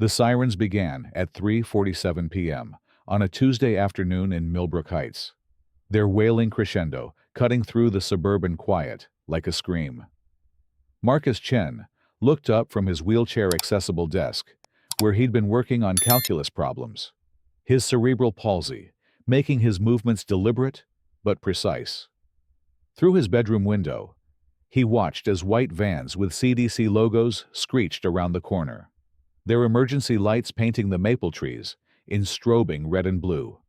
The sirens began at 3:47 p.m. on a Tuesday afternoon in Millbrook Heights, their wailing crescendo cutting through the suburban quiet like a scream. Marcus Chen looked up from his wheelchair-accessible desk, where he'd been working on calculus problems, his cerebral palsy making his movements deliberate but precise. Through his bedroom window, he watched as white vans with CDC logos screeched around the corner, their emergency lights painting the maple trees in strobing red and blue.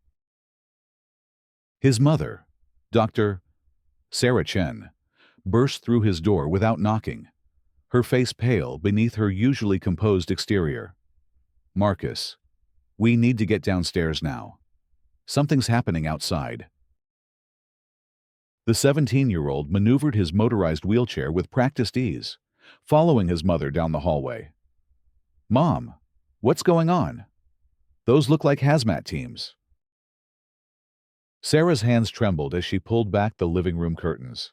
His mother, Dr. Sarah Chen, burst through his door without knocking, her face pale beneath her usually composed exterior. "Marcus, we need to get downstairs now. Something's happening outside." The 17-year-old maneuvered his motorized wheelchair with practiced ease, following his mother down the hallway. "Mom, what's going on? Those look like hazmat teams." Sarah's hands trembled as she pulled back the living room curtains.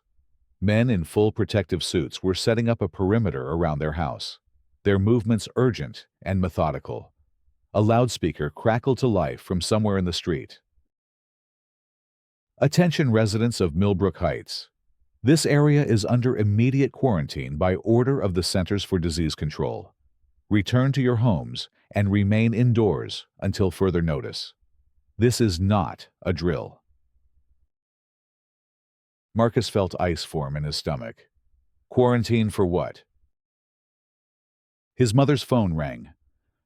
Men in full protective suits were setting up a perimeter around their house, their movements urgent and methodical. A loudspeaker crackled to life from somewhere in the street. "Attention residents of Millbrook Heights. This area is under immediate quarantine by order of the Centers for Disease Control. Return to your homes and remain indoors until further notice. This is not a drill." Marcus felt ice form in his stomach. Quarantine for what? His mother's phone rang,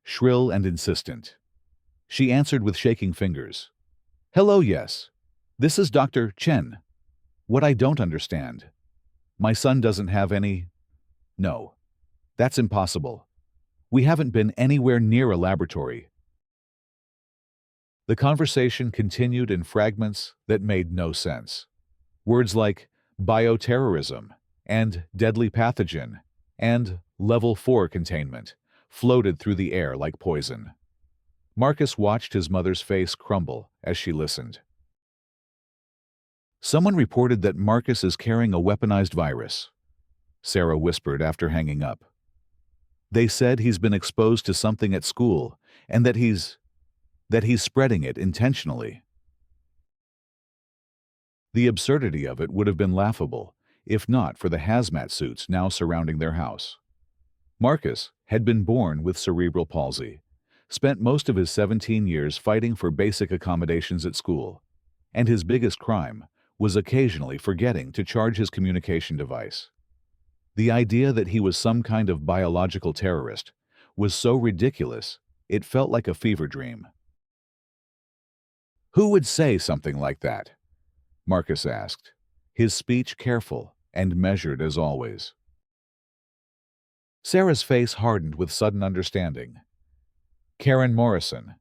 shrill and insistent. She answered with shaking fingers. "Hello, yes. This is Dr. Chen. What I don't understand. My son doesn't have any—" "No. That's impossible. We haven't been anywhere near a laboratory." The conversation continued in fragments that made no sense. Words like bioterrorism and deadly pathogen and level 4 containment floated through the air like poison. Marcus watched his mother's face crumble as she listened. "Someone reported that Marcus is carrying a weaponized virus," Sarah whispered after hanging up. "They said he's been exposed to something at school and that he's spreading it intentionally." The absurdity of it would have been laughable, if not for the hazmat suits now surrounding their house. Marcus had been born with cerebral palsy, spent most of his 17 years fighting for basic accommodations at school, and his biggest crime was occasionally forgetting to charge his communication device. The idea that he was some kind of biological terrorist was so ridiculous it felt like a fever dream. "Who would say something like that?" Marcus asked, his speech careful and measured as always. Sarah's face hardened with sudden understanding. Karen Morrison.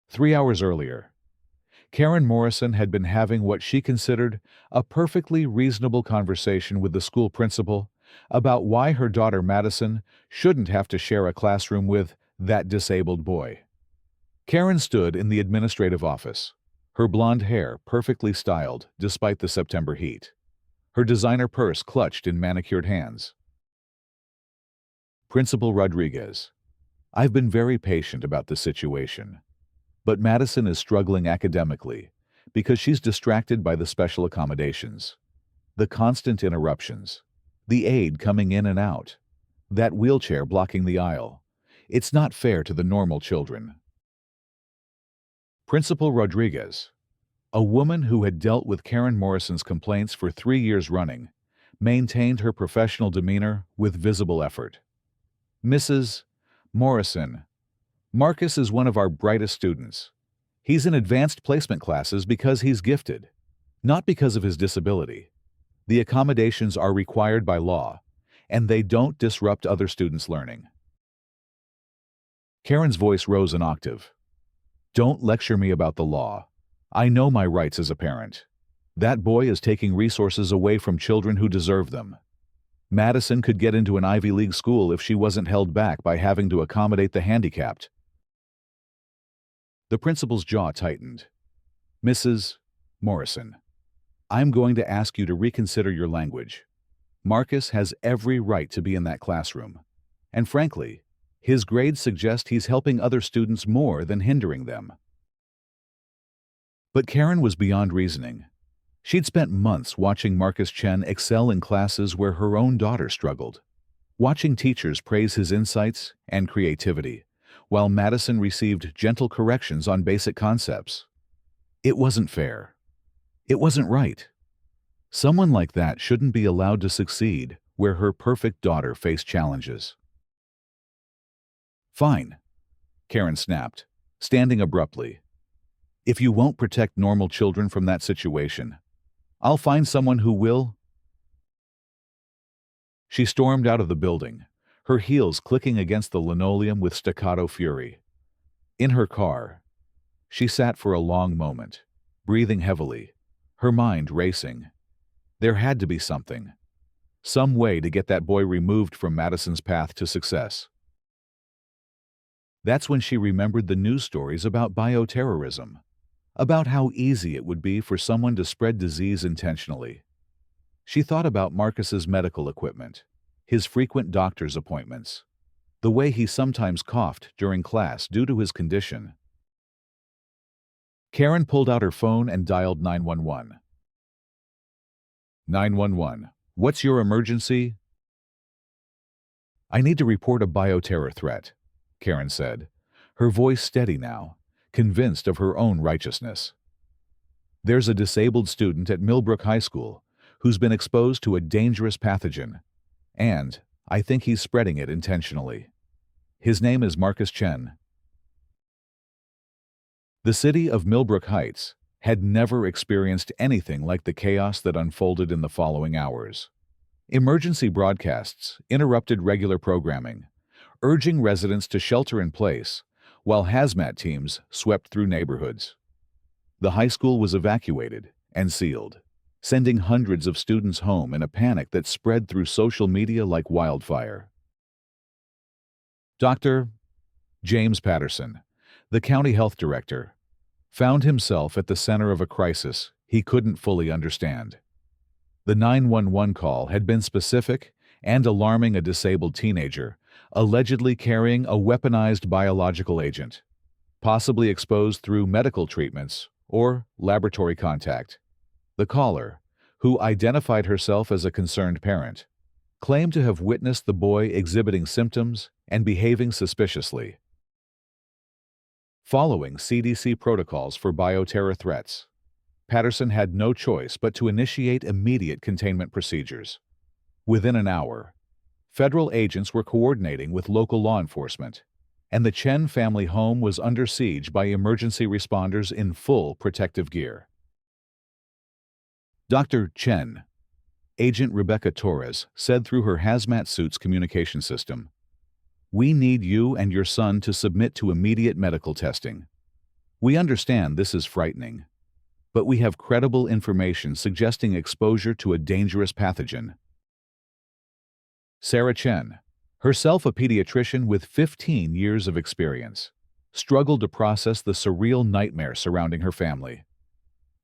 3 hours earlier, Karen Morrison had been having what she considered a perfectly reasonable conversation with the school principal about why her daughter Madison shouldn't have to share a classroom with that disabled boy. Karen stood in the administrative office, her blonde hair perfectly styled despite the September heat, her designer purse clutched in manicured hands. "Principal Rodriguez, I've been very patient about the situation, but Madison is struggling academically because she's distracted by the special accommodations, the constant interruptions, the aide coming in and out, that wheelchair blocking the aisle. It's not fair to the normal children." Principal Rodriguez, a woman who had dealt with Karen Morrison's complaints for 3 years running, maintained her professional demeanor with visible effort. "Mrs. Morrison, Marcus is one of our brightest students. He's in advanced placement classes because he's gifted, not because of his disability. The accommodations are required by law, and they don't disrupt other students' learning." Karen's voice rose an octave. "Don't lecture me about the law. I know my rights as a parent. That boy is taking resources away from children who deserve them. Madison could get into an Ivy League school if she wasn't held back by having to accommodate the handicapped." The principal's jaw tightened. "Mrs. Morrison, I'm going to ask you to reconsider your language. Marcus has every right to be in that classroom. And frankly, His grades suggest he's helping other students more than hindering them. But Karen was beyond reasoning. She'd spent months watching Marcus Chen excel in classes where her own daughter struggled, watching teachers praise his insights and creativity, while Madison received gentle corrections on basic concepts. It wasn't fair. It wasn't right. Someone like that shouldn't be allowed to succeed where her perfect daughter faced challenges. Fine, Karen snapped, standing abruptly. If you won't protect normal children from that situation, I'll find someone who will. She stormed out of the building, her heels clicking against the linoleum with staccato fury. In her car, she sat for a long moment, breathing heavily, her mind racing. There had to be something. Some way to get that boy removed from Madison's path to success. That's when she remembered the news stories about bioterrorism, about how easy it would be for someone to spread disease intentionally. She thought about Marcus's medical equipment, his frequent doctor's appointments, the way he sometimes coughed during class due to his condition. Karen pulled out her phone and dialed 911. 911. What's your emergency? I need to report a bioterror threat, Karen said, her voice steady now, convinced of her own righteousness. There's a disabled student at Millbrook High School who's been exposed to a dangerous pathogen, and I think he's spreading it intentionally. His name is Marcus Chen. The city of Millbrook Heights had never experienced anything like the chaos that unfolded in the following hours. Emergency broadcasts interrupted regular programming, urging residents to shelter in place, while hazmat teams swept through neighborhoods. The high school was evacuated and sealed, sending hundreds of students home in a panic that spread through social media like wildfire. Dr. James Patterson, the county health director, found himself at the center of a crisis he couldn't fully understand. The 911 call had been specific and alarming: a disabled teenager, allegedly carrying a weaponized biological agent, possibly exposed through medical treatments or laboratory contact. The caller, who identified herself as a concerned parent, claimed to have witnessed the boy exhibiting symptoms and behaving suspiciously. Following CDC protocols for bioterror threats, Patterson had no choice but to initiate immediate containment procedures. Within an hour, federal agents were coordinating with local law enforcement, and the Chen family home was under siege by emergency responders in full protective gear. Dr. Chen, Agent Rebecca Torres, said through her Hazmat suit's communication system, "We need you and your son to submit to immediate medical testing. We understand this is frightening, but we have credible information suggesting exposure to a dangerous pathogen." Sarah Chen, herself a pediatrician with 15 years of experience, struggled to process the surreal nightmare surrounding her family.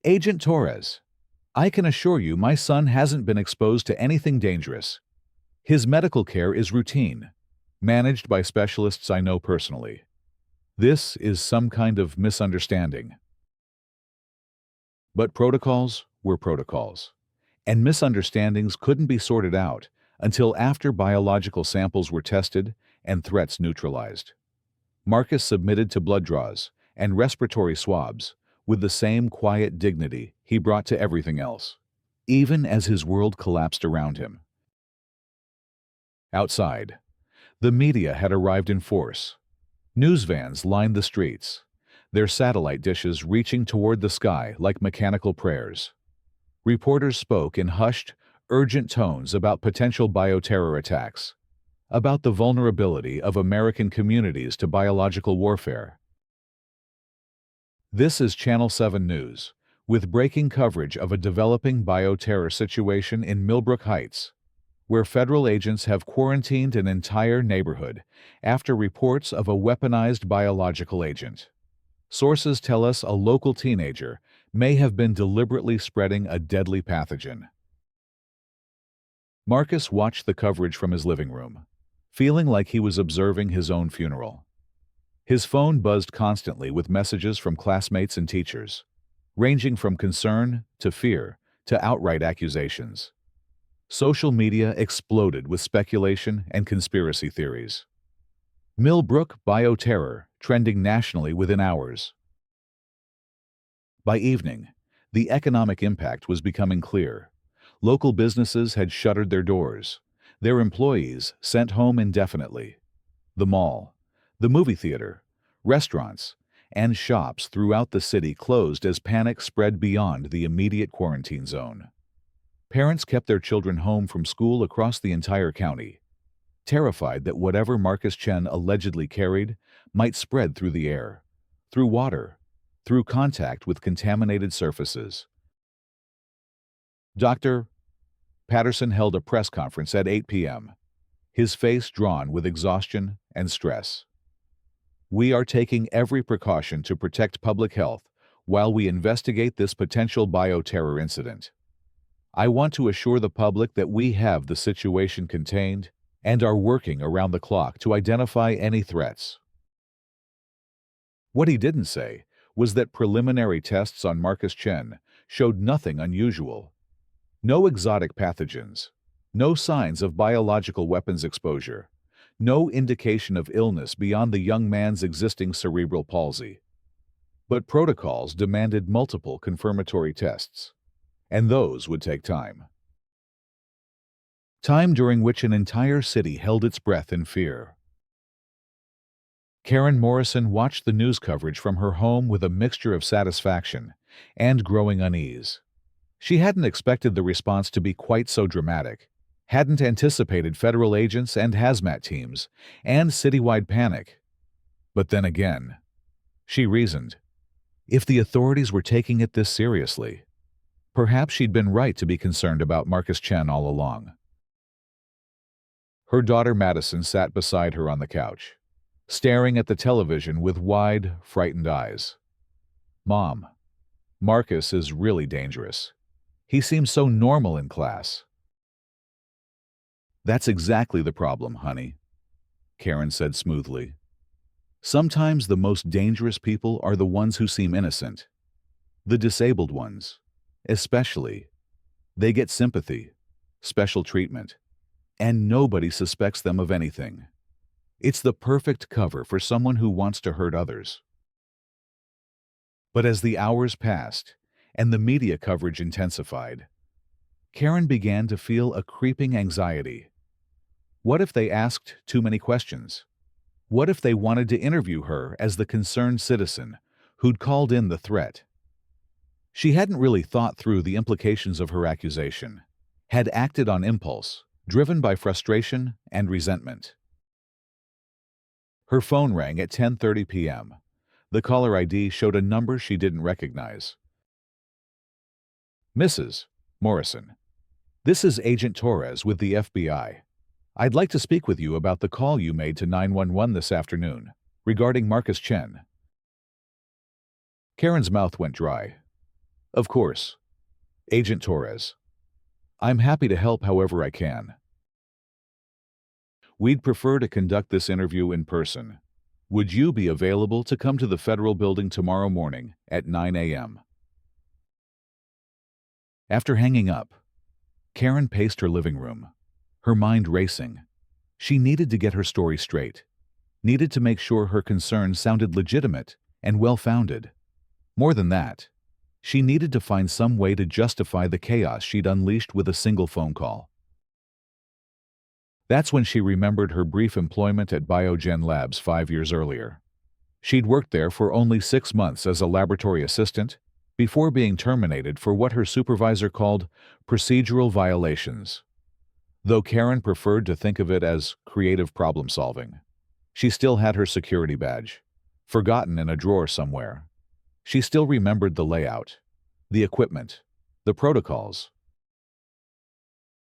"Agent Torres, I can assure you my son hasn't been exposed to anything dangerous. His medical care is routine, managed by specialists I know personally. This is some kind of misunderstanding." But protocols were protocols, and misunderstandings couldn't be sorted out until after biological samples were tested and threats neutralized. Marcus submitted to blood draws and respiratory swabs with the same quiet dignity he brought to everything else, even as his world collapsed around him. Outside, the media had arrived in force. News vans lined the streets, their satellite dishes reaching toward the sky like mechanical prayers. Reporters spoke in hushed, urgent tones about potential bioterror attacks, about the vulnerability of American communities to biological warfare. This is Channel 7 News, with breaking coverage of a developing bioterror situation in Millbrook Heights, where federal agents have quarantined an entire neighborhood after reports of a weaponized biological agent. Sources tell us a local teenager may have been deliberately spreading a deadly pathogen. Marcus watched the coverage from his living room, feeling like he was observing his own funeral. His phone buzzed constantly with messages from classmates and teachers, ranging from concern to fear to outright accusations. Social media exploded with speculation and conspiracy theories. Millbrook bioterror trending nationally within hours. By evening, the economic impact was becoming clear. Local businesses had shuttered their doors, their employees sent home indefinitely. The mall, the movie theater, restaurants, and shops throughout the city closed as panic spread beyond the immediate quarantine zone. Parents kept their children home from school across the entire county, terrified that whatever Marcus Chen allegedly carried might spread through the air, through water, through contact with contaminated surfaces. Dr. Patterson held a press conference at 8 p.m., his face drawn with exhaustion and stress. "We are taking every precaution to protect public health while we investigate this potential bioterror incident. I want to assure the public that we have the situation contained and are working around the clock to identify any threats." What he didn't say was that preliminary tests on Marcus Chen showed nothing unusual. No exotic pathogens, no signs of biological weapons exposure, no indication of illness beyond the young man's existing cerebral palsy. But protocols demanded multiple confirmatory tests, and those would take time. Time during which an entire city held its breath in fear. Karen Morrison watched the news coverage from her home with a mixture of satisfaction and growing unease. She hadn't expected the response to be quite so dramatic, hadn't anticipated federal agents and hazmat teams, and citywide panic. But then again, she reasoned, if the authorities were taking it this seriously, perhaps she'd been right to be concerned about Marcus Chen all along. Her daughter Madison sat beside her on the couch, staring at the television with wide, frightened eyes. "Mom, Marcus is really dangerous. He seems so normal in class." "That's exactly the problem, honey," Karen said smoothly. "Sometimes the most dangerous people are the ones who seem innocent. The disabled ones, especially. They get sympathy, special treatment, and nobody suspects them of anything. It's the perfect cover for someone who wants to hurt others." But as the hours passed and the media coverage intensified, Karen began to feel a creeping anxiety. What if they asked too many questions? What if they wanted to interview her as the concerned citizen who'd called in the threat? She hadn't really thought through the implications of her accusation, had acted on impulse, driven by frustration and resentment. Her phone rang at 10:30 p.m. The caller ID showed a number she didn't recognize. "Mrs. Morrison, this is Agent Torres with the FBI. I'd like to speak with you about the call you made to 911 this afternoon regarding Marcus Chen." Karen's mouth went dry. "Of course. Agent Torres. I'm happy to help however I can. We'd prefer to conduct this interview in person. Would you be available to come to the federal building tomorrow morning at 9 a.m.? After hanging up, Karen paced her living room, her mind racing. She needed to get her story straight, needed to make sure her concerns sounded legitimate and well-founded. More than that, she needed to find some way to justify the chaos she'd unleashed with a single phone call. That's when she remembered her brief employment at Biogen Labs 5 years earlier. She'd worked there for only 6 months as a laboratory assistant before being terminated for what her supervisor called procedural violations. Though Karen preferred to think of it as creative problem-solving, she still had her security badge, forgotten in a drawer somewhere. She still remembered the layout, the equipment, the protocols.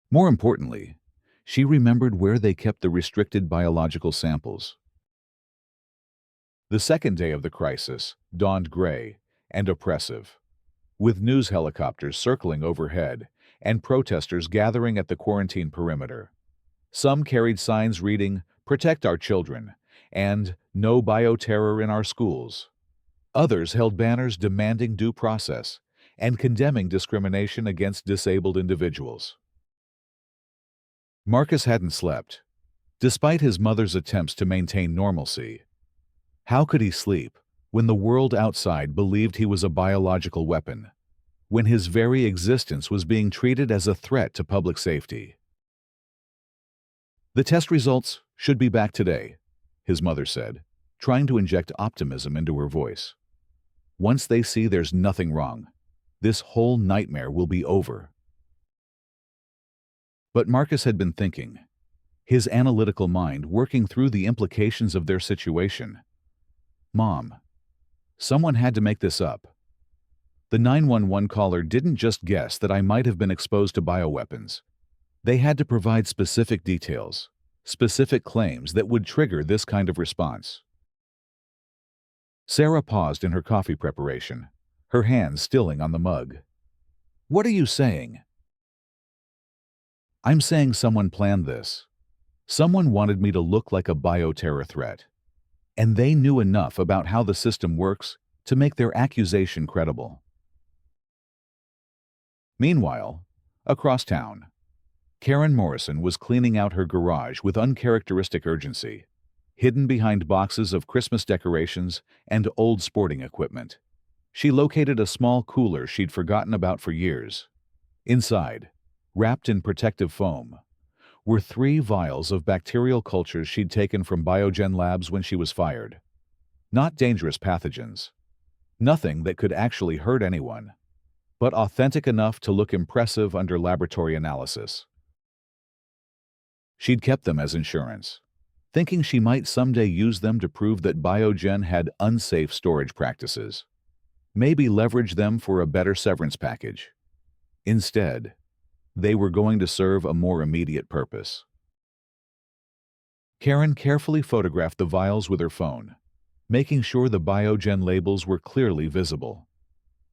More importantly, she remembered where they kept the restricted biological samples. The second day of the crisis dawned gray and oppressive, with news helicopters circling overhead and protesters gathering at the quarantine perimeter. Some carried signs reading, protect our children, and no bioterror in our schools. Others held banners demanding due process and condemning discrimination against disabled individuals. Marcus hadn't slept. Despite his mother's attempts to maintain normalcy, how could he sleep when the world outside believed he was a biological weapon, when his very existence was being treated as a threat to public safety? "The test results should be back today," his mother said, trying to inject optimism into her voice. "Once they see there's nothing wrong, this whole nightmare will be over." But Marcus had been thinking, his analytical mind working through the implications of their situation. "Mom, someone had to make this up. The 911 caller didn't just guess that I might have been exposed to bioweapons. They had to provide specific details, specific claims that would trigger this kind of response." Sarah paused in her coffee preparation, her hands stilling on the mug. "What are you saying?" "I'm saying someone planned this. Someone wanted me to look like a bioterror threat. And they knew enough about how the system works to make their accusation credible." Meanwhile, across town, Karen Morrison was cleaning out her garage with uncharacteristic urgency, hidden behind boxes of Christmas decorations and old sporting equipment. She located a small cooler she'd forgotten about for years. Inside, wrapped in protective foam, were 3 vials of bacterial cultures she'd taken from Biogen labs when she was fired. Not dangerous pathogens. Nothing that could actually hurt anyone, but authentic enough to look impressive under laboratory analysis. She'd kept them as insurance, thinking she might someday use them to prove that Biogen had unsafe storage practices. Maybe leverage them for a better severance package. Instead, they were going to serve a more immediate purpose. Karen carefully photographed the vials with her phone, making sure the Biogen labels were clearly visible.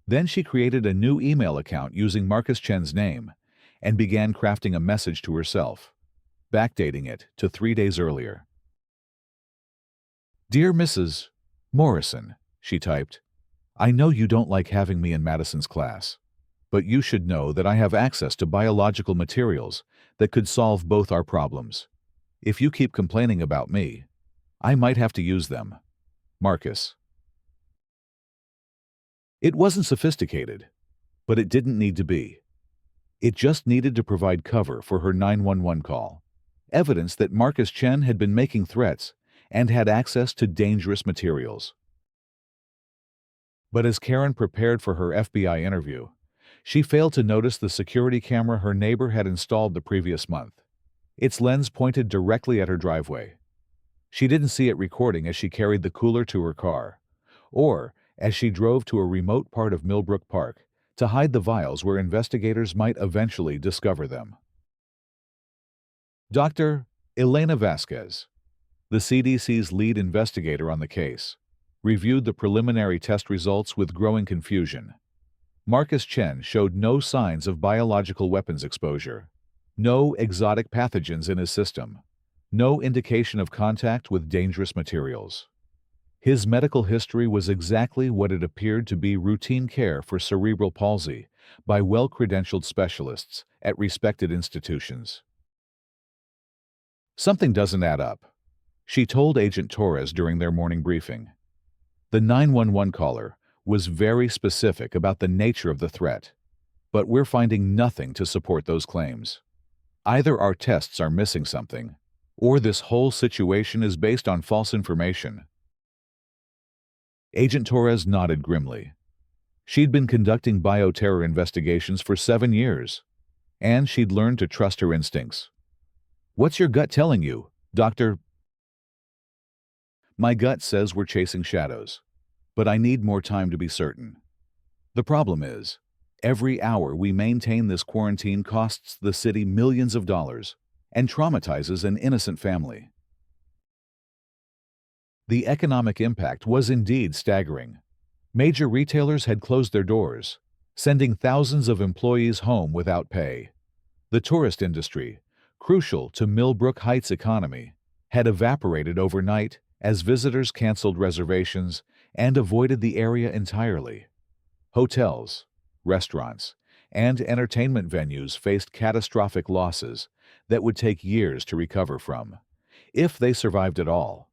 Then she created a new email account using Marcus Chen's name and began crafting a message to herself, backdating it to 3 days earlier. "Dear Mrs. Morrison," she typed, "I know you don't like having me in Madison's class, but you should know that I have access to biological materials that could solve both our problems. If you keep complaining about me, I might have to use them. Marcus." It wasn't sophisticated, but it didn't need to be. It just needed to provide cover for her 911 call, evidence that Marcus Chen had been making threats and had access to dangerous materials. But as Karen prepared for her FBI interview, she failed to notice the security camera her neighbor had installed the previous month. Its lens pointed directly at her driveway. She didn't see it recording as she carried the cooler to her car, or as she drove to a remote part of Millbrook Park to hide the vials where investigators might eventually discover them. Dr. Elena Vasquez, the CDC's lead investigator on the case, reviewed the preliminary test results with growing confusion. Marcus Chen showed no signs of biological weapons exposure, no exotic pathogens in his system, no indication of contact with dangerous materials. His medical history was exactly what it appeared to be: routine care for cerebral palsy by well-credentialed specialists at respected institutions. "Something doesn't add up," she told Agent Torres during their morning briefing. "The 911 caller was very specific about the nature of the threat, but we're finding nothing to support those claims. Either our tests are missing something, or this whole situation is based on false information." Agent Torres nodded grimly. She'd been conducting bioterror investigations for 7 years, and she'd learned to trust her instincts. "What's your gut telling you, Doctor?" "My gut says we're chasing shadows, but I need more time to be certain. The problem is, every hour we maintain this quarantine costs the city millions of dollars and traumatizes an innocent family." The economic impact was indeed staggering. Major retailers had closed their doors, sending thousands of employees home without pay. The tourist industry, crucial to Millbrook Heights' economy, had evaporated overnight as visitors canceled reservations and avoided the area entirely. Hotels, restaurants, and entertainment venues faced catastrophic losses that would take years to recover from, if they survived at all.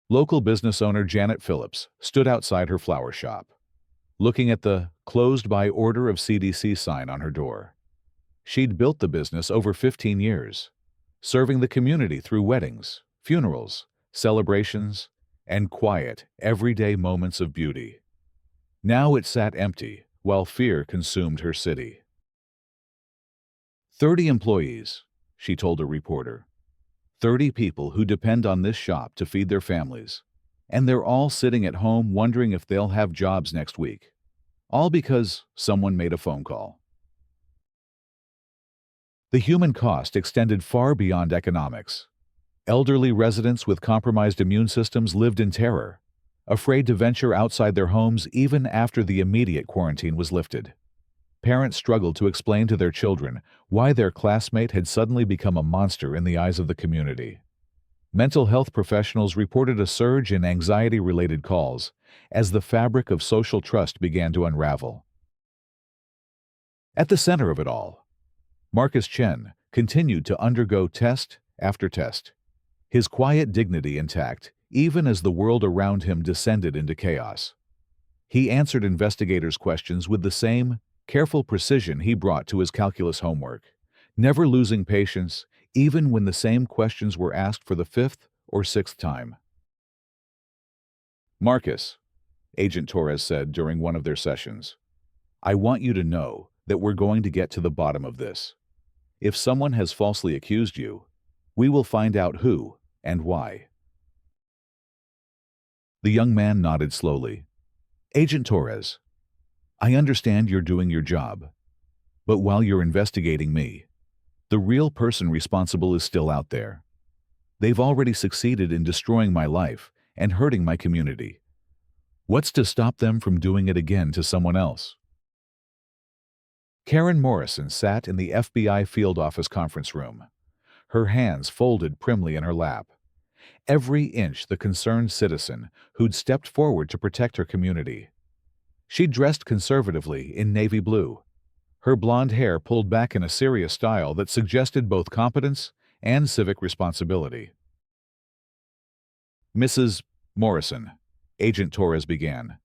Local business owner Janet Phillips stood outside her flower shop, looking at the "closed by order of CDC" sign on her door. She'd built the business over 15 years, serving the community through weddings, funerals, celebrations, and quiet, everyday moments of beauty. Now it sat empty, while fear consumed her city. 30 employees, she told a reporter. 30 people who depend on this shop to feed their families. And they're all sitting at home wondering if they'll have jobs next week. All because someone made a phone call. The human cost extended far beyond economics. Elderly residents with compromised immune systems lived in terror, afraid to venture outside their homes even after the immediate quarantine was lifted. Parents struggled to explain to their children why their classmate had suddenly become a monster in the eyes of the community. Mental health professionals reported a surge in anxiety-related calls as the fabric of social trust began to unravel. At the center of it all, Marcus Chen continued to undergo test after test, his quiet dignity intact even as the world around him descended into chaos. He answered investigators' questions with the same careful precision he brought to his calculus homework, never losing patience even when the same questions were asked for the 5th or 6th time. "Marcus," Agent Torres said during one of their sessions, "I want you to know that we're going to get to the bottom of this. If someone has falsely accused you, we will find out who and why." The young man nodded slowly. "Agent Torres, I understand you're doing your job, but while you're investigating me, the real person responsible is still out there. They've already succeeded in destroying my life and hurting my community. What's to stop them from doing it again to someone else?" Karen Morrison sat in the FBI field office conference room, her hands folded primly in her lap, every inch the concerned citizen who'd stepped forward to protect her community. She dressed conservatively in navy blue, her blonde hair pulled back in a serious style that suggested both competence and civic responsibility. "Mrs. Morrison," Agent Torres began,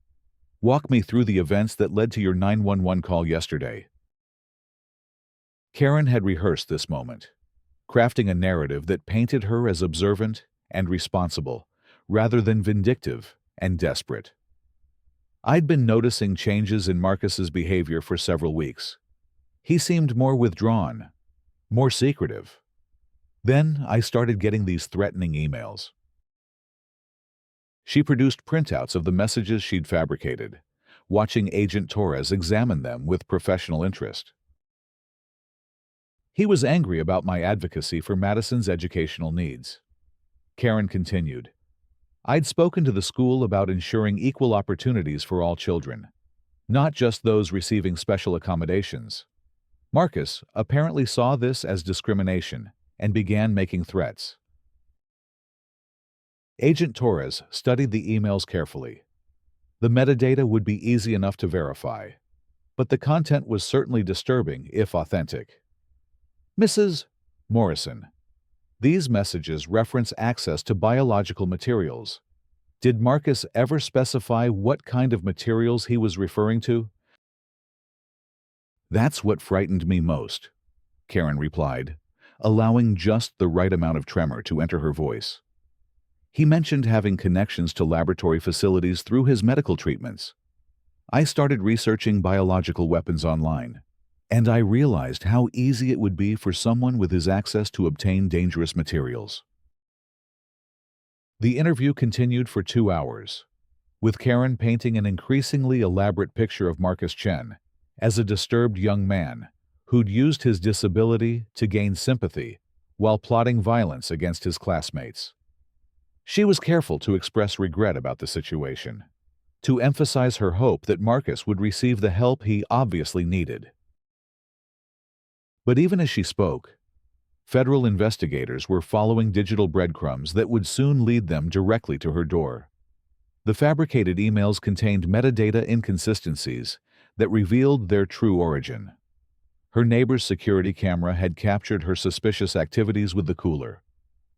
"walk me through the events that led to your 911 call yesterday." Karen had rehearsed this moment, crafting a narrative that painted her as observant and responsible, rather than vindictive and desperate. I'd been noticing changes in Marcus's behavior for several weeks. He seemed more withdrawn, more secretive. Then I started getting these threatening emails. She produced printouts of the messages she'd fabricated, watching Agent Torres examine them with professional interest. He was angry about my advocacy for Madison's educational needs. Karen continued, "I'd spoken to the school about ensuring equal opportunities for all children, not just those receiving special accommodations. Marcus apparently saw this as discrimination and began making threats." Agent Torres studied the emails carefully. The metadata would be easy enough to verify, but the content was certainly disturbing if authentic. "Mrs. Morrison, these messages reference access to biological materials. Did Marcus ever specify what kind of materials he was referring to?" "That's what frightened me most," Karen replied, allowing just the right amount of tremor to enter her voice. "He mentioned having connections to laboratory facilities through his medical treatments. I started researching biological weapons online, and I realized how easy it would be for someone with his access to obtain dangerous materials." The interview continued for 2 hours, with Karen painting an increasingly elaborate picture of Marcus Chen as a disturbed young man who'd used his disability to gain sympathy while plotting violence against his classmates. She was careful to express regret about the situation, to emphasize her hope that Marcus would receive the help he obviously needed. But even as she spoke, Federal investigators were following digital breadcrumbs that would soon lead them directly to her door. The fabricated emails contained metadata inconsistencies that revealed their true origin. Her neighbor's security camera had captured her suspicious activities with the cooler.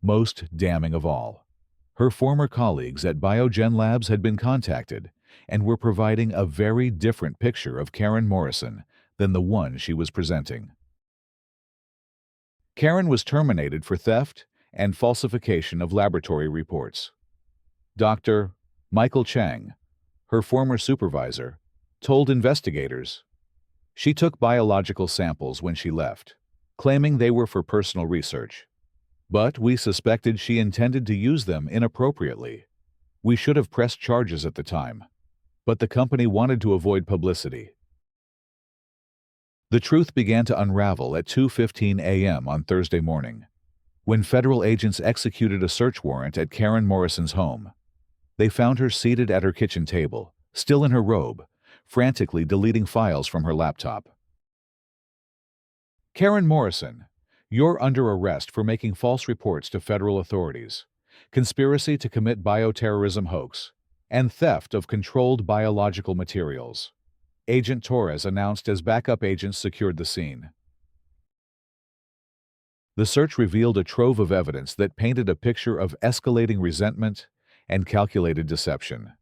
Most damning of all, her former colleagues at Biogen Labs had been contacted and were providing a very different picture of Karen Morrison than the one she was presenting. Karen was terminated for theft and falsification of laboratory reports. Dr. Michael Chang, her former supervisor, told investigators she took biological samples when she left, claiming they were for personal research. But we suspected she intended to use them inappropriately. We should have pressed charges at the time, but the company wanted to avoid publicity. The truth began to unravel at 2:15 a.m. on Thursday morning, when federal agents executed a search warrant at Karen Morrison's home. They found her seated at her kitchen table, still in her robe, frantically deleting files from her laptop. Karen Morrison, you're under arrest for making false reports to federal authorities, conspiracy to commit bioterrorism hoax, and theft of controlled biological materials. Agent Torres announced as backup agents secured the scene. The search revealed a trove of evidence that painted a picture of escalating resentment and calculated deception.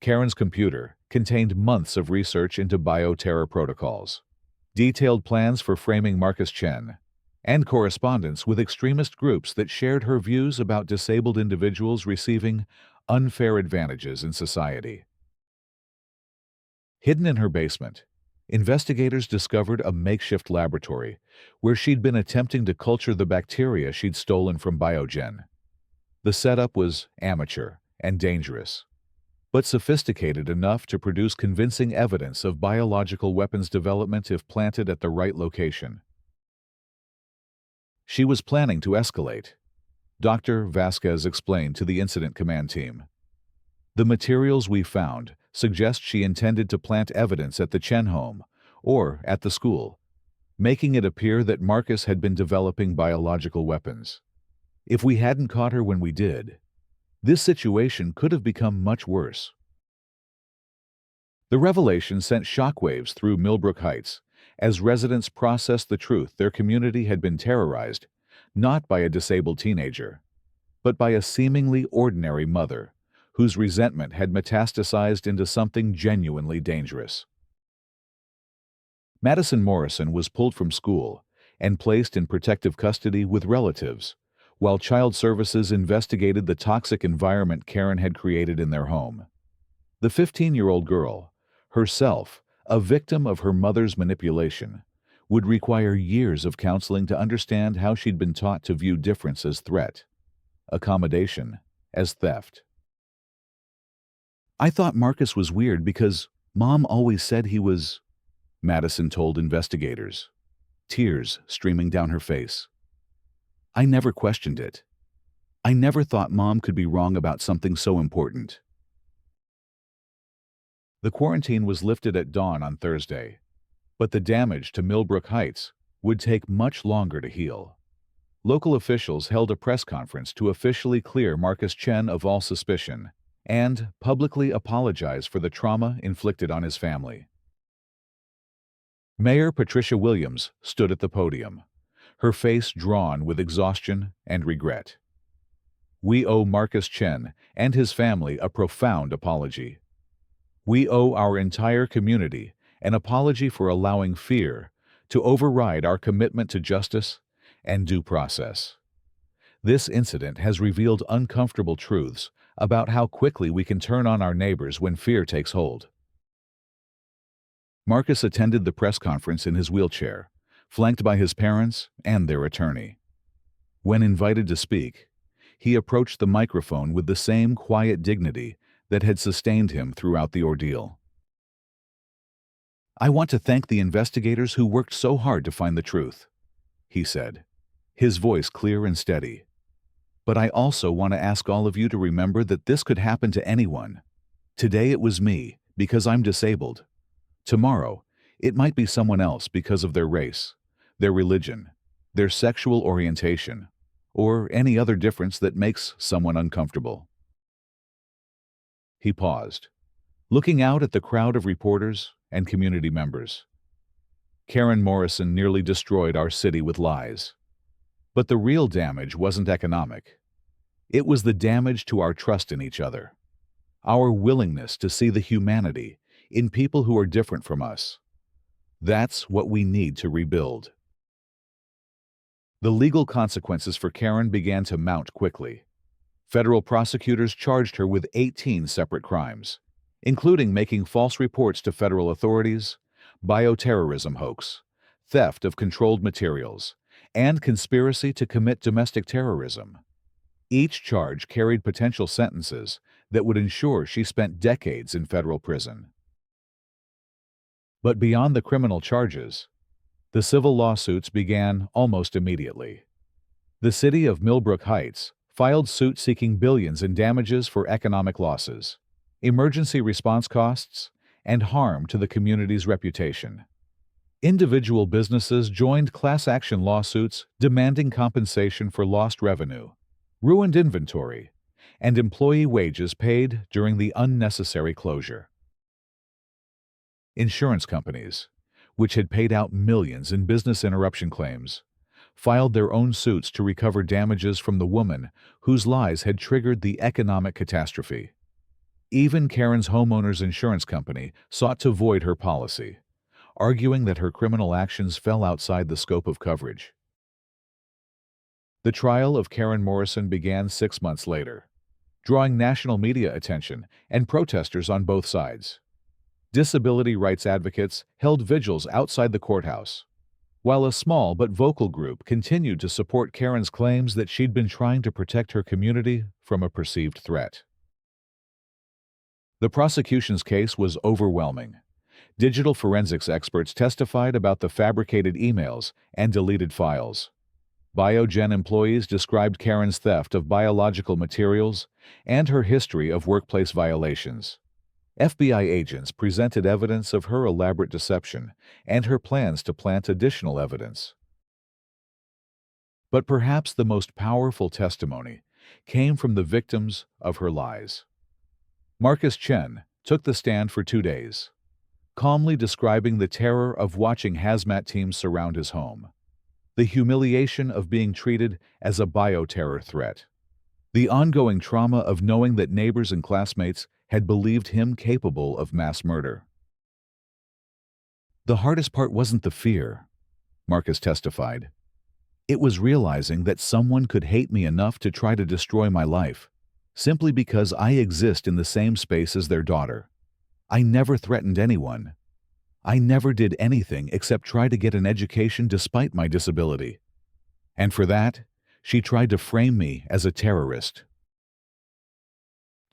Karen's computer contained months of research into bioterror protocols, detailed plans for framing Marcus Chen, and correspondence with extremist groups that shared her views about disabled individuals receiving unfair advantages in society. Hidden in her basement, investigators discovered a makeshift laboratory where she'd been attempting to culture the bacteria she'd stolen from Biogen. The setup was amateur and dangerous, but sophisticated enough to produce convincing evidence of biological weapons development if planted at the right location. She was planning to escalate, Dr. Vasquez explained to the incident command team. The materials we found suggest she intended to plant evidence at the Chen home or at the school, making it appear that Marcus had been developing biological weapons. If we hadn't caught her when we did, this situation could have become much worse. The revelation sent shockwaves through Millbrook Heights as residents processed the truth their community had been terrorized, not by a disabled teenager, but by a seemingly ordinary mother whose resentment had metastasized into something genuinely dangerous. Madison Morrison was pulled from school and placed in protective custody with relatives, while Child Services investigated the toxic environment Karen had created in their home. The 15-year-old girl, herself a victim of her mother's manipulation, would require years of counseling to understand how she'd been taught to view difference as threat, accommodation as theft. I thought Marcus was weird because Mom always said he was, Madison told investigators, tears streaming down her face. I never questioned it. I never thought Mom could be wrong about something so important. The quarantine was lifted at dawn on Thursday, but the damage to Millbrook Heights would take much longer to heal. Local officials held a press conference to officially clear Marcus Chen of all suspicion and publicly apologize for the trauma inflicted on his family. Mayor Patricia Williams stood at the podium, her face drawn with exhaustion and regret. We owe Marcus Chen and his family a profound apology. We owe our entire community an apology for allowing fear to override our commitment to justice and due process. This incident has revealed uncomfortable truths about how quickly we can turn on our neighbors when fear takes hold. Marcus attended the press conference in his wheelchair, flanked by his parents and their attorney. When invited to speak, he approached the microphone with the same quiet dignity that had sustained him throughout the ordeal. I want to thank the investigators who worked so hard to find the truth, he said, his voice clear and steady. But I also want to ask all of you to remember that this could happen to anyone. Today it was me, because I'm disabled. Tomorrow, it might be someone else because of their race, their religion, their sexual orientation, or any other difference that makes someone uncomfortable. He paused, looking out at the crowd of reporters and community members. Karen Morrison nearly destroyed our city with lies. But the real damage wasn't economic. It was the damage to our trust in each other, our willingness to see the humanity in people who are different from us. That's what we need to rebuild. The legal consequences for Karen began to mount quickly. Federal prosecutors charged her with 18 separate crimes, including making false reports to federal authorities, bioterrorism hoax, theft of controlled materials, and conspiracy to commit domestic terrorism. Each charge carried potential sentences that would ensure she spent decades in federal prison. But beyond the criminal charges, the civil lawsuits began almost immediately. The city of Millbrook Heights filed suit seeking billions in damages for economic losses, emergency response costs, and harm to the community's reputation. Individual businesses joined class action lawsuits demanding compensation for lost revenue, ruined inventory, and employee wages paid during the unnecessary closure. Insurance companies, which had paid out millions in business interruption claims, filed their own suits to recover damages from the woman whose lies had triggered the economic catastrophe. Even Karen's homeowner's insurance company sought to void her policy, arguing that her criminal actions fell outside the scope of coverage. The trial of Karen Morrison began 6 months later, drawing national media attention and protesters on both sides. Disability rights advocates held vigils outside the courthouse, while a small but vocal group continued to support Karen's claims that she'd been trying to protect her community from a perceived threat. The prosecution's case was overwhelming. Digital forensics experts testified about the fabricated emails and deleted files. Biogen employees described Karen's theft of biological materials and her history of workplace violations. FBI agents presented evidence of her elaborate deception and her plans to plant additional evidence. But perhaps the most powerful testimony came from the victims of her lies. Marcus Chen took the stand for 2 days, calmly describing the terror of watching Hazmat teams surround his home, the humiliation of being treated as a bioterror threat, the ongoing trauma of knowing that neighbors and classmates had believed him capable of mass murder. The hardest part wasn't the fear, Marcus testified. It was realizing that someone could hate me enough to try to destroy my life, simply because I exist in the same space as their daughter. I never threatened anyone. I never did anything except try to get an education despite my disability. And for that, she tried to frame me as a terrorist.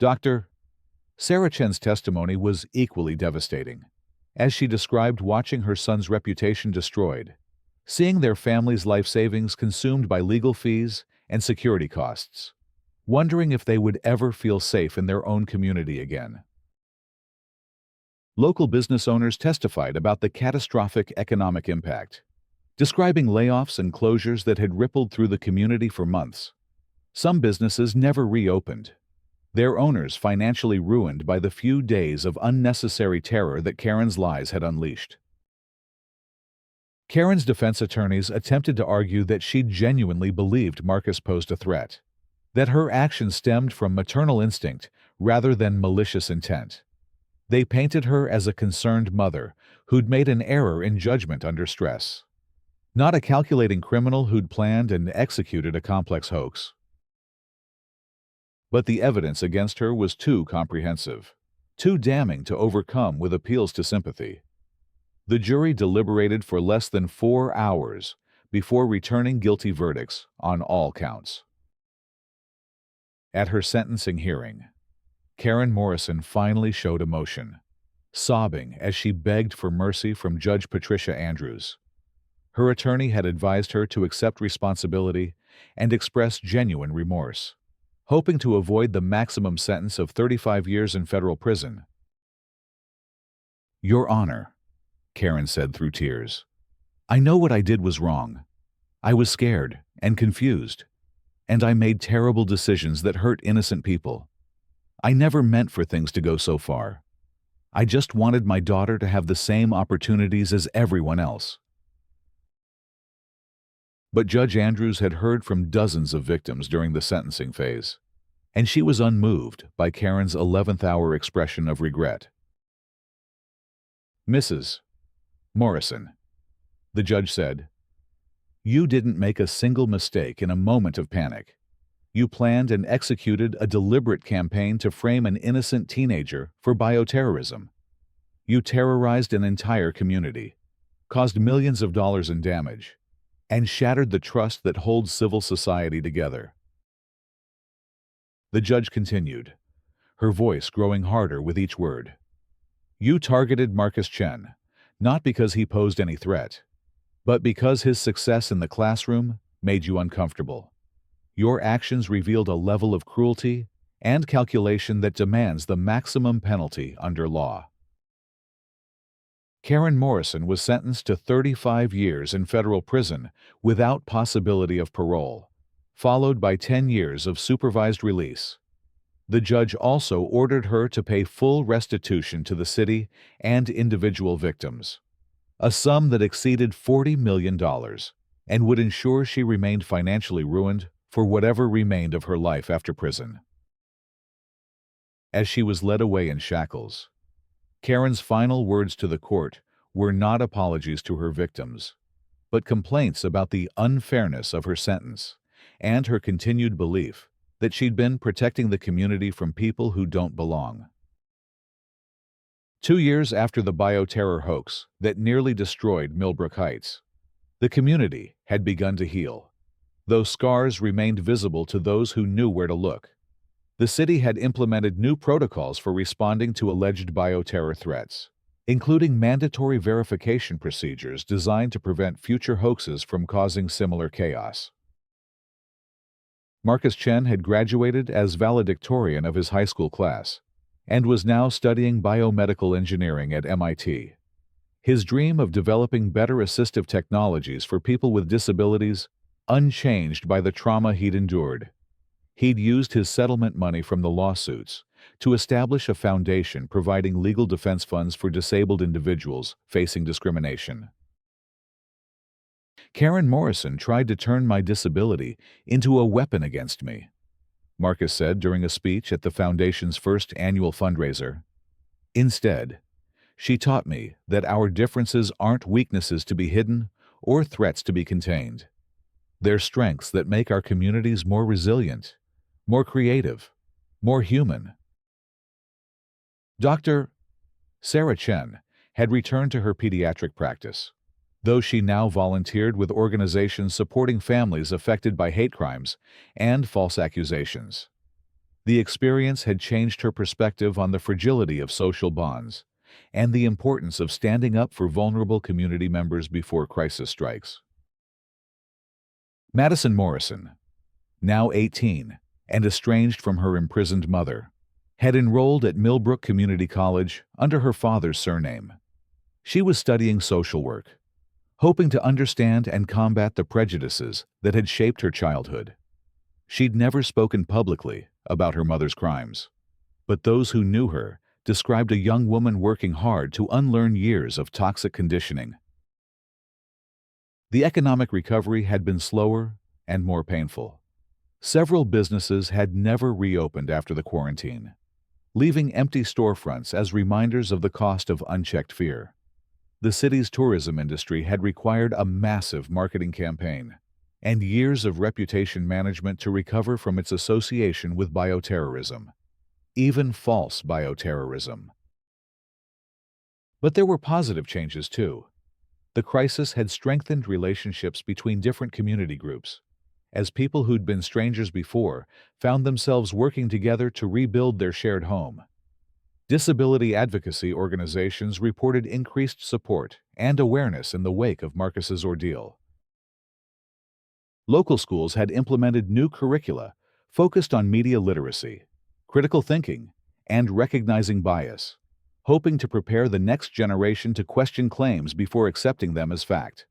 Dr. Sarah Chen's testimony was equally devastating, as she described watching her son's reputation destroyed, seeing their family's life savings consumed by legal fees and security costs, wondering if they would ever feel safe in their own community again. Local business owners testified about the catastrophic economic impact, describing layoffs and closures that had rippled through the community for months. Some businesses never reopened, their owners financially ruined by the few days of unnecessary terror that Karen's lies had unleashed. Karen's defense attorneys attempted to argue that she genuinely believed Marcus posed a threat, that her actions stemmed from maternal instinct rather than malicious intent. They painted her as a concerned mother who'd made an error in judgment under stress, not a calculating criminal who'd planned and executed a complex hoax. But the evidence against her was too comprehensive, too damning to overcome with appeals to sympathy. The jury deliberated for less than 4 hours before returning guilty verdicts on all counts. At her sentencing hearing, Karen Morrison finally showed emotion, sobbing as she begged for mercy from Judge Patricia Andrews. Her attorney had advised her to accept responsibility and express genuine remorse, hoping to avoid the maximum sentence of 35 years in federal prison. "Your Honor," Karen said through tears, "I know what I did was wrong. I was scared and confused, and I made terrible decisions that hurt innocent people. I never meant for things to go so far. I just wanted my daughter to have the same opportunities as everyone else. But Judge Andrews had heard from dozens of victims during the sentencing phase, and she was unmoved by Karen's 11th-hour expression of regret. "Mrs. Morrison," the judge said, "you didn't make a single mistake in a moment of panic. You planned and executed a deliberate campaign to frame an innocent teenager for bioterrorism. You terrorized an entire community, caused millions of dollars in damage, and shattered the trust that holds civil society together." The judge continued, her voice growing harder with each word. "You targeted Marcus Chen, not because he posed any threat, but because his success in the classroom made you uncomfortable. Your actions revealed a level of cruelty and calculation that demands the maximum penalty under law." Karen Morrison was sentenced to 35 years in federal prison without possibility of parole, followed by 10 years of supervised release. The judge also ordered her to pay full restitution to the city and individual victims, a sum that exceeded $40 million and would ensure she remained financially ruined for whatever remained of her life after prison. As she was led away in shackles, Karen's final words to the court were not apologies to her victims, but complaints about the unfairness of her sentence and her continued belief that she'd been protecting the community from people who don't belong. 2 years after the bioterror hoax that nearly destroyed Millbrook Heights, the community had begun to heal, though scars remained visible to those who knew where to look. The city had implemented new protocols for responding to alleged bioterror threats, including mandatory verification procedures designed to prevent future hoaxes from causing similar chaos. Marcus Chen had graduated as valedictorian of his high school class and was now studying biomedical engineering at MIT. His dream of developing better assistive technologies for people with disabilities unchanged by the trauma he'd endured. He'd used his settlement money from the lawsuits to establish a foundation providing legal defense funds for disabled individuals facing discrimination. "Karen Morrison tried to turn my disability into a weapon against me," Marcus said during a speech at the foundation's first annual fundraiser. "Instead, she taught me that our differences aren't weaknesses to be hidden or threats to be contained. They're strengths that make our communities more resilient, more creative, more human." Dr. Sarah Chen had returned to her pediatric practice, though she now volunteered with organizations supporting families affected by hate crimes and false accusations. The experience had changed her perspective on the fragility of social bonds and the importance of standing up for vulnerable community members before crisis strikes. Madison Morrison, now 18 and estranged from her imprisoned mother, had enrolled at Millbrook Community College under her father's surname. She was studying social work, hoping to understand and combat the prejudices that had shaped her childhood. She'd never spoken publicly about her mother's crimes, but those who knew her described a young woman working hard to unlearn years of toxic conditioning. The economic recovery had been slower and more painful. Several businesses had never reopened after the quarantine, leaving empty storefronts as reminders of the cost of unchecked fear. The city's tourism industry had required a massive marketing campaign and years of reputation management to recover from its association with bioterrorism, even false bioterrorism. But there were positive changes too. The crisis had strengthened relationships between different community groups, as people who'd been strangers before found themselves working together to rebuild their shared home. Disability advocacy organizations reported increased support and awareness in the wake of Marcus's ordeal. Local schools had implemented new curricula focused on media literacy, critical thinking, and recognizing bias, hoping to prepare the next generation to question claims before accepting them as fact.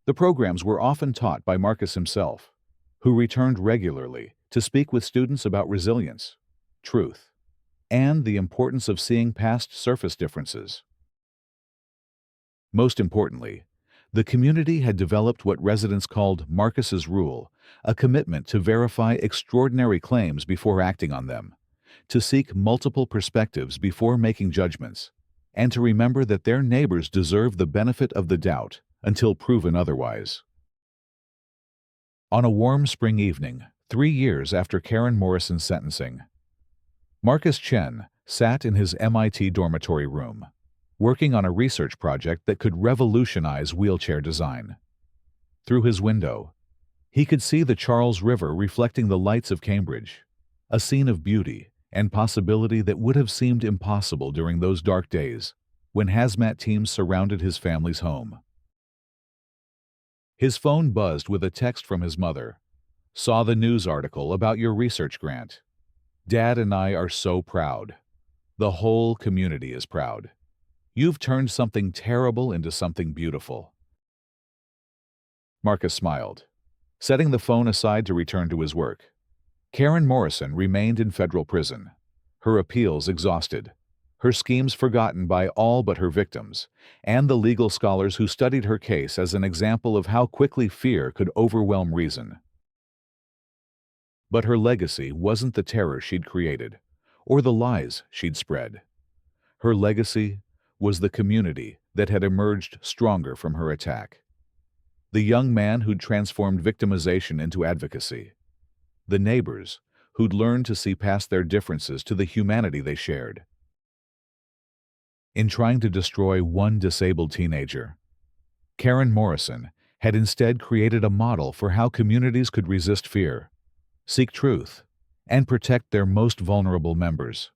The programs were often taught by Marcus himself, who returned regularly to speak with students about resilience, truth, and the importance of seeing past surface differences. Most importantly, the community had developed what residents called Marcus's Rule, a commitment to verify extraordinary claims before acting on them, to seek multiple perspectives before making judgments, and to remember that their neighbors deserve the benefit of the doubt until proven otherwise. On a warm spring evening, 3 years after Karen Morrison's sentencing, Marcus Chen sat in his MIT dormitory room, working on a research project that could revolutionize wheelchair design. Through his window, he could see the Charles River reflecting the lights of Cambridge, a scene of beauty and possibility that would have seemed impossible during those dark days when Hazmat teams surrounded his family's home. His phone buzzed with a text from his mother. "Saw the news article about your research grant. Dad and I are so proud. The whole community is proud. You've turned something terrible into something beautiful." Marcus smiled, setting the phone aside to return to his work. Karen Morrison remained in federal prison, her appeals exhausted, her schemes forgotten by all but her victims, and the legal scholars who studied her case as an example of how quickly fear could overwhelm reason. But her legacy wasn't the terror she'd created, or the lies she'd spread. Her legacy was the community that had emerged stronger from her attack. The young man who'd transformed victimization into advocacy. The neighbors who'd learned to see past their differences to the humanity they shared. In trying to destroy one disabled teenager, Karen Morrison had instead created a model for how communities could resist fear, seek truth, and protect their most vulnerable members.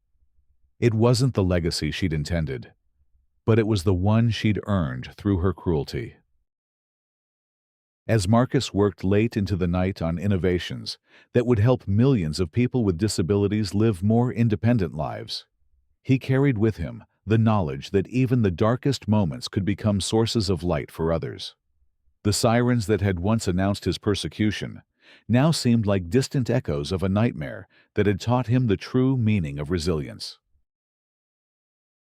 It wasn't the legacy she'd intended, but it was the one she'd earned through her cruelty. As Marcus worked late into the night on innovations that would help millions of people with disabilities live more independent lives, he carried with him the knowledge that even the darkest moments could become sources of light for others. The sirens that had once announced his persecution now seemed like distant echoes of a nightmare that had taught him the true meaning of resilience.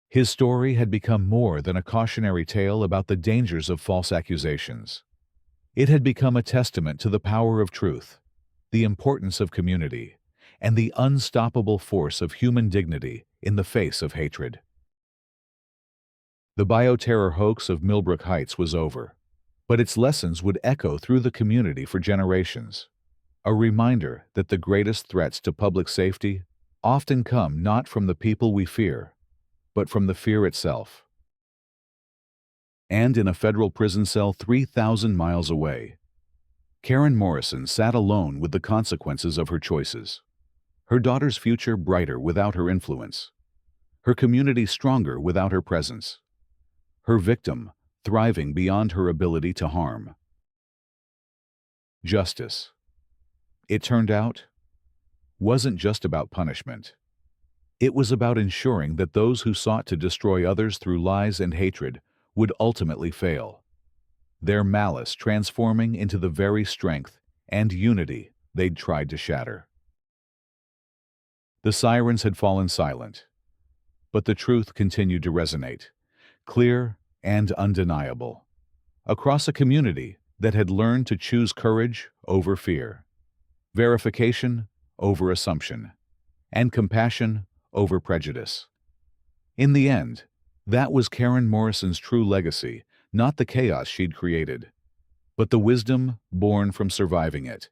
His story had become more than a cautionary tale about the dangers of false accusations. It had become a testament to the power of truth, the importance of community, and the unstoppable force of human dignity in the face of hatred. The bioterror hoax of Millbrook Heights was over, but its lessons would echo through the community for generations. A reminder that the greatest threats to public safety often come not from the people we fear, but from the fear itself. And in a federal prison cell 3,000 miles away, Karen Morrison sat alone with the consequences of her choices. Her daughter's future brighter without her influence. Her community stronger without her presence. Her victim thriving beyond her ability to harm. Justice, it turned out, wasn't just about punishment. It was about ensuring that those who sought to destroy others through lies and hatred would ultimately fail, their malice transforming into the very strength and unity they'd tried to shatter. The sirens had fallen silent, but the truth continued to resonate, clear and undeniable, across a community that had learned to choose courage over fear, verification over assumption, and compassion over prejudice. In the end, that was Karen Morrison's true legacy, not the chaos she'd created, but the wisdom born from surviving it.